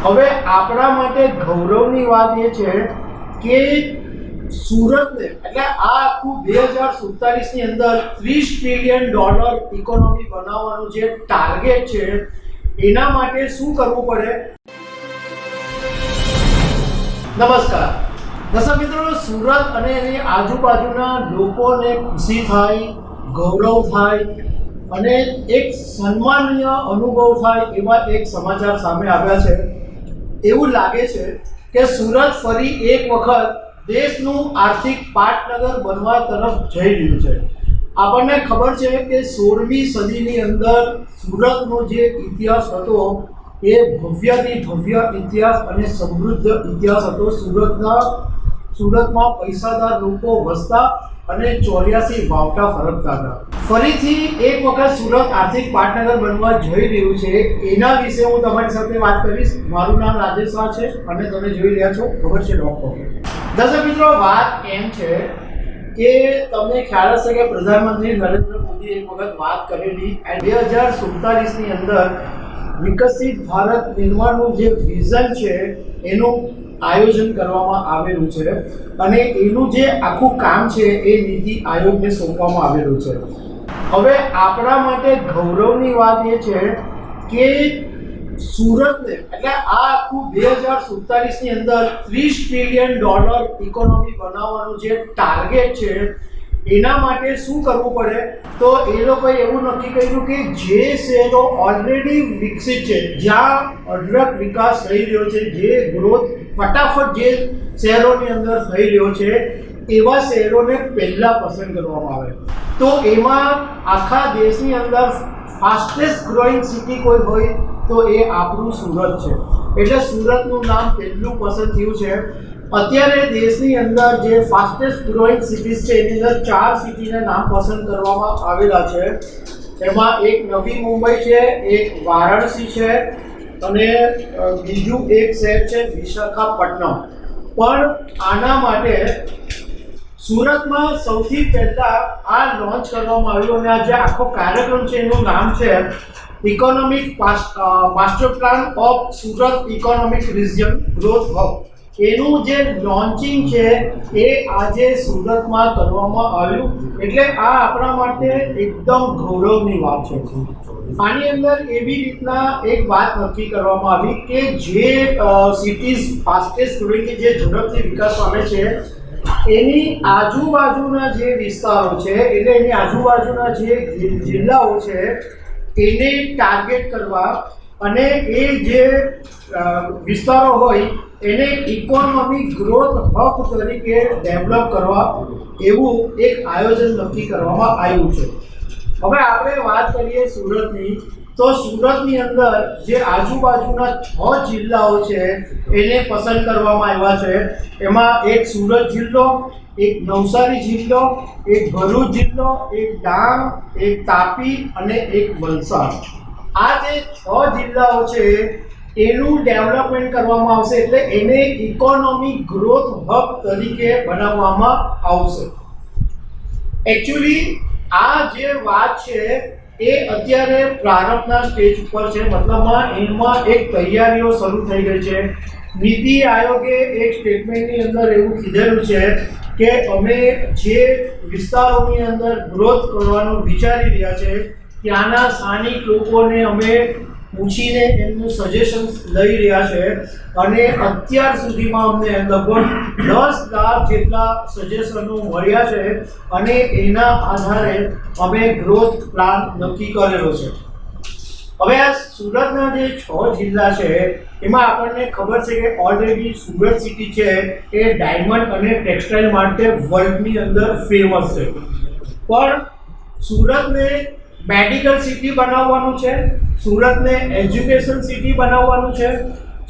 હવે આપણા માટે ગૌરવની વાત એ છે કે સુરતને એટલે આ આખું 2047ની અંદર $30 ટ્રિલિયન ઇકોનોમી બનાવવાનું જે ટાર્ગેટ છે એના માટે શું કરવું પડે. નમસ્કાર દર્શક મિત્રો, સુરત અને એની આજુબાજુના લોકોને ખુશી થાય, ગૌરવ થાય અને એક સન્માનીય અનુભવ થાય એવા એક સમાચાર સામે આવ્યા છે. એવું લાગે છે કે સુરત ફરી એક વખત દેશનું આર્થિક પાટનગર બનવા તરફ જઈ રહ્યું છે. આપણને ખબર છે કે 16મી સદીની અંદર સુરતનો જે ઇતિહાસ હતો એ ભવ્યથી ભવ્ય ઇતિહાસ અને સમૃદ્ધ ઇતિહાસ હતો. સુરતમાં પૈસાદાર લોકો વસતા અને 84 વાવટા ફરકતા હતા. ફરીથી એક વખત સુરત આર્થિક પાટનગર બનવા જઈ રહ્યું છે. એના વિશે હું તમારી સાથે વાત કરીશ. મારું નામ રાજેશ શાહ છે અને તમે જોઈ રહ્યા છો ખબર છે .com. દર્શક મિત્રો, વાત એમ છે કે તમને ખ્યાલ હશે કે પ્રધાનમંત્રી નરેન્દ્ર મોદીએ એક વખત વાત કરેલી 2047ની અંદર વિકસિત ભારત નિર્માણનું જે વિઝન છે એનું આયોજન કરવામાં આવેલું છે અને એનું જે આખું કામ છે એ નીતિ આયોગને સોંપવામાં આવેલું છે. હવે આપણા માટે ગૌરવની વાત એ છે કે સુરતને એટલે આ આખું 2047ની અંદર $30 ટ્રિલિયન ઇકોનોમી બનાવવાનું જે ટાર્ગેટ છે એના માટે શું કરવું પડે. તો એ લોકોએ એવું નક્કી કર્યું કે જે શહેરો ઓલરેડી વિકસિત છે, જ્યાં અઢળક વિકાસ થઈ રહ્યો છે, જે ગ્રોથ ફટાફટ જે શહેરોની અંદર થઈ રહ્યો છે એવા શહેરોને પહેલાં પસંદ કરવામાં આવે. તો એમાં આખા દેશની અંદર ફાસ્ટેસ્ટ ગ્રોઈંગ સિટી કોઈ હોય તો એ આપણું સુરત છે. એટલે સુરતનું નામ પહેલું પસંદ થયું છે. અત્યારે દેશની અંદર જે ફાસ્ટેસ્ટ ગ્રોઈંગ સિટીઝ છે એની અંદર 4 સિટીના નામ પસંદ કરવામાં આવેલા છે. એમાં એક નવી મુંબઈ છે, એક વારાણસી છે અને બીજું એક શહેર છે વિશાખાપટ્ટનમ. પણ આના માટે સુરતમાં સૌથી પહેલા આ લોન્ચ કરવામાં આવ્યું અને આ જે આખો કાર્યક્રમ છે એનું નામ છે economic master plan of Surat economic region growth hub. એનું જે લોન્ચિંગ છે એ આજે સુરતમાં કરવામાં આવ્યું. એટલે આ આપણા માટે એકદમ ગૌરવની વાત છે. આની અંદર એવી રીતના એક વાત નક્કી કરવામાં આવી કે જે સિટીઝ ફાસ્ટેસ્ટ ગ્રોઈંગ કે જે ઝડપથી વિકાસ પામે છે એની આજુબાજુના જે વિસ્તારો છે એટલે એની આજુબાજુના જે જિલ્લાઓ છે એને ટાર્ગેટ કરવા અને એ જે વિસ્તારો હોય એને ઇકોનોમિક ગ્રોથ હબ તરીકે ડેવલપ કરવા એવું એક આયોજન નક્કી કરવામાં આવ્યું છે. હવે આપણે વાત કરીએ સુરતની, તો સુરતની અંદર જે આજુબાજુના 6 જિલ્લાઓ છે એને પસંદ કરવામાં આવ્યા છે. એમાં એક સુરત જિલ્લો, એક નવસારી જિલ્લો, એક ભરૂચ જિલ્લો, એક ડાંગ, એક તાપી અને એક વલસાડ. આ જે 6 જિલ્લાઓ છે એનું ડેવલપમેન્ટ કરવામાં આવશે. એટલે એને ઇકોનોમિક ગ્રોથ હબ તરીકે બનાવવામાં આવશે. એકચ્યુઅલી આ જે વાત છે એ અત્યારે પ્રારંભના સ્ટેજ ઉપર છે. મતલબમાં એમાં એક તૈયારીઓ શરૂ થઈ ગઈ છે. નીતિ આયોગે એક સ્ટેટમેન્ટની અંદર એવું કીધેલું છે કે અમે જે વિસ્તારોની અંદર ગ્રોથ કરવાનું વિચારી રહ્યા છે ત્યાંના સ્થાનિક લોકોને અમે પૂછીને એમનું સજેશન લઈ રહ્યા છે અને અત્યાર સુધીમાં અમને લગભગ 10 લાખ જેટલા સજેશનો મળ્યા છે અને એના આધારે અમે ગ્રોથ પ્લાન નક્કી કરેલો છે. હવે આ સુરતના જે 6 જિલ્લા છે એમાં આપણને ખબર છે કે ઓલરેડી સુરત સિટી છે એ ડાયમંડ અને ટેક્સટાઇલ માટે વર્લ્ડની અંદર ફેમસ છે. પણ સુરતને મેડિકલ સિટી બનાવવાનું છે, સુરતને એજ્યુકેશન સિટી બનાવવાનું છે,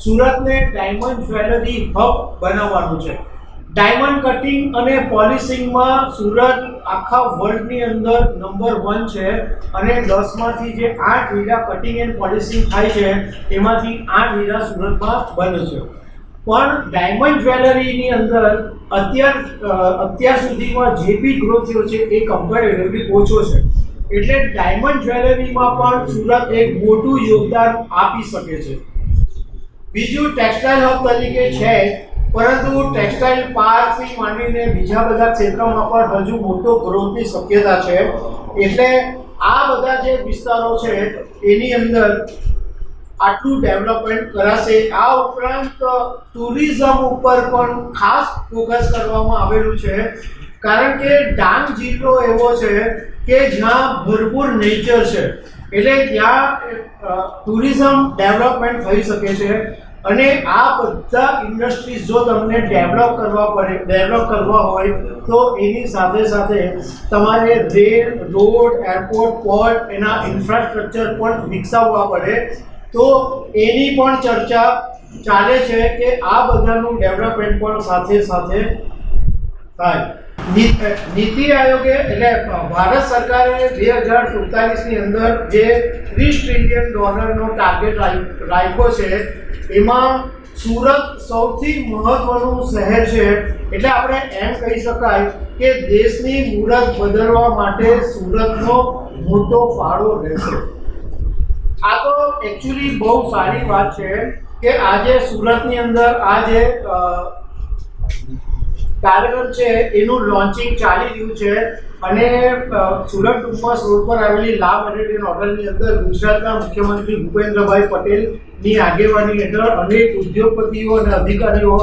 સુરતને ડાયમંડ જ્વેલરી હબ બનાવવાનું છે. ડાયમંડ કટિંગ અને પોલિશિંગમાં સુરત આખા વર્લ્ડની અંદર નંબર 1 છે અને 10માંથી જે 8 હીરા કટિંગ એન્ડ પોલિશિંગ થાય છે એમાંથી 8 હીરા સુરતમાં બને છે. પણ ડાયમંડ જ્વેલરીની અંદર અત્યાર સુધીમાં જે બી ગ્રોથ થયો છે એ કમ્પેરેટિવલી ઓછો છે. એટલે ડાયમંડ જ્વેલરીમાં પણ સુરત એક મોટું યોગદાન આપી શકે છે. બીજું ટેક્સટાઇલ હબ તરીકે છે, પરંતુ ટેક્સટાઇલ પાર્કથી માંડીને બીજા બધા ક્ષેત્રોમાં પણ હજુ મોટો ગ્રોથની શક્યતા છે. એટલે આ બધા જે વિસ્તારો છે એની અંદર આટલું ડેવલપમેન્ટ કરાશે. આ ઉપરાંત ટુરિઝમ ઉપર પણ ખાસ ફોકસ કરવામાં આવેલું છે, કારણ કે ડાંગ જિલ્લો એવો છે કે જ્યાં ભરપૂર નેચર છે, એટલે ત્યાં ટુરિઝમ ડેવલપમેન્ટ થઈ શકે છે. અને આ બધા ઇન્ડસ્ટ્રીઝ જો તમને ડેવલપ કરવા હોય તો એની સાથે સાથે તમારે રેલ, રોડ, એરપોર્ટ, પોર્ટ એના ઇન્ફ્રાસ્ટ્રક્ચર પણ વિકસાવવા પડે. તો એની પણ ચર્ચા ચાલે છે કે આ બધાનું ડેવલપમેન્ટ પણ સાથે સાથે થાય. નીતિ આયોગે એટલે ભારત સરકારે 2047ની અંદર જે $30 ટ્રિલિયન ટાર્ગેટ રાખ્યો છે, એમાં સુરત સૌથી મહત્વનું શહેર છે. એટલે આપણે એમ કહી શકાય કે દેશની મૂરત બદલવા માટે સુરતનો મોટો ફાળો રહેશે. આ તો એકચ્યુઅલી બહુ સારી વાત છે કે આજે સુરતની અંદર આ જે કાર્યક્રમ છે એનું લોન્ચિંગ ચાલી રહ્યું છે. અને સુરત ડુમસ રોડ પર આવેલી લા મેરિડિયન હોટલની અંદર ગુજરાતના મુખ્યમંત્રી ભૂપેન્દ્રભાઈ પટેલની આગેવાની હેઠળ અનેક ઉદ્યોગપતિઓ અને અધિકારીઓ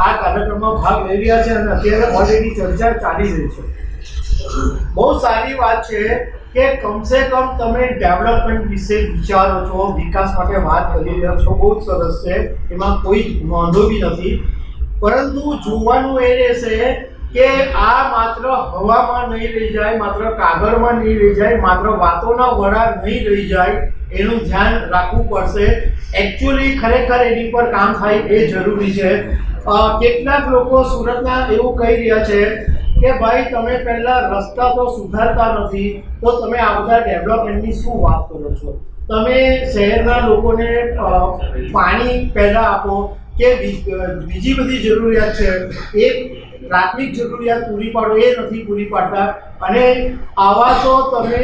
આ કાર્યક્રમમાં ભાગ લઈ રહ્યા છે અને અત્યારે ઓલરેડી ચર્ચા ચાલી રહી છે. બહુ સારી વાત છે કે કમસે કમ તમે ડેવલપમેન્ટ વિશે વિચારો છો, વિકાસ માટે વાત કરી રહ્યા છો, બહુ સરસ છે, એમાં કોઈ વાંધો બી નથી. પરંતુ જોવાનું એ રહેશે કે આ માત્ર હવામાં નહીં રહી જાય, માત્ર કાગળમાં નહીં રહી જાય, માત્ર વાતોના વડા નહીં રહી જાય, એનું ધ્યાન રાખવું પડશે. એકચ્યુઅલી ખરેખર એની પર કામ થાય એ જરૂરી છે. કેટલાક લોકો સુરતના એવું કહી રહ્યા છે કે ભાઈ તમે પહેલાં રસ્તા તો સુધારતા નથી, તો તમે આ બધા ડેવલપમેન્ટની શું વાત કરો છો? તમે શહેરના લોકોને પાણી પહેલાં આપો કે બીજી બધી જરૂરિયાત છે એ પ્રાથમિક જરૂરિયાત પૂરી પાડો, એ નથી પૂરી પાડતા. અને આવા તો તમે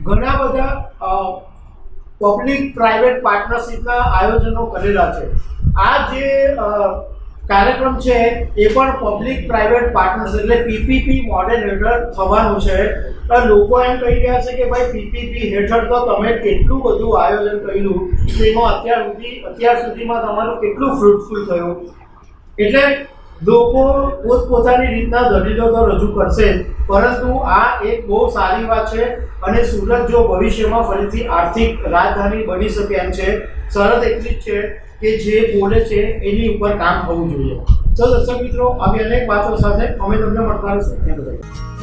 ઘણા બધા પબ્લિક પ્રાઇવેટ પાર્ટનરશિપના આયોજનો કરેલા છે. આ જે કાર્યક્રમ છે એ પણ પબ્લિક પ્રાઇવેટ પાર્ટનરશિપ એટલે પીપીપી મોડેલ હેઠળ થવાનું છે. લોકો એમ કહી રહ્યા છે કે ભાઈ પીપીપી હેઠળ તો તમે કેટલું બધું આયોજન કર્યું, તેમાં અત્યાર સુધીમાં તમારું કેટલું ફ્રૂટફુલ થયું. એટલે લોકો પોતપોતાની રીતના દલીલો તો રજૂ કરશે, પરંતુ આ એક બહુ સારી વાત છે. અને સુરત જો ભવિષ્યમાં ફરીથી આર્થિક રાજધાની બની શકે એમ છે. શરત એટલી જ છે કે જે બોલે છે એની ઉપર કામ થવું જોઈએ. તો દર્શક મિત્રો, આવી અનેક વાતો સાથે અમે તમને મળતા રહીશું.